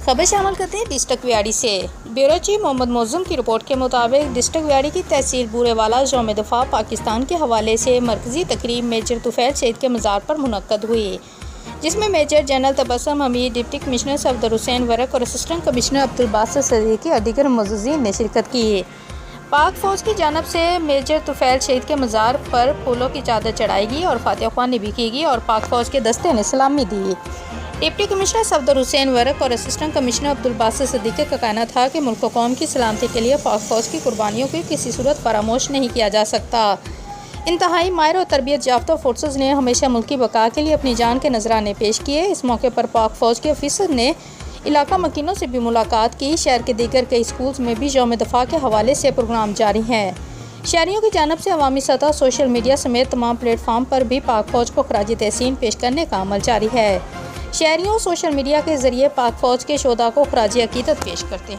खबर शामिल करते हैं डिस्ट्रिक्ट व्याड़ी से। ब्यूरो चीफ मोहम्मद मौजूम की रिपोर्ट के मुताबिक डिस्ट्रिक्ट व्याड़ी की तहसील बूरेवाला यौम दफ़ा पाकिस्तान के हवाले से मरकज़ी तकरीब मेजर तुफ़ैल शहीद के मज़ार पर मुनक्कद हुई, जिसमें major general Tabassum Hamid, deputy commissioner Safdar Hussain work और असिस्टेंट कमिश्नर अब्दुल बासित सदीकी और दीगर मुअज़्ज़िज़ीन ने शिरकत की। पाक फ़ौज की जानब से मेजर तुफ़ैल शहीद के मज़ार पर फूलों की चादर चढ़ाएगी और फातिहा ख्वानी भी कीगी और पाक फ़ौज के दस्ते ने सलामी दी। Deputy commissioner Safdar Hussain work और असिस्टेंट कमिश्नर अब्दुल बासित सदीकी का कहना था कि मुल्क व कौम की सलामती के लिए पाक फ़ौज की कुर्बानियों को किसी सूरत फरामोश नहीं किया जा सकता। इंतहाई माहिर और तरबियत याफ्ता फोर्सेस ने हमेशा मुल्क की बका के लिए अपनी जान के नजराने पेश किए। इस मौके पर पाक फ़ौज के ऑफिसर ने इलाका मकीनों से भी मुलाकात की। शहर के दीगर कई स्कूल्स में भी यौम दफ़ा के हवाले से प्रोग्राम जारी हैं। शहरियों की जानब से अवामी सतह, सोशल मीडिया समेत तमाम प्लेटफार्म पर भी पाक फ़ौज को खराज तहसीन पेश करने का अमल जारी है। शहरियों सोशल मीडिया के ज़रिए पाक फ़ौज के शोधा को खराज अकीदत पेश करते हैं।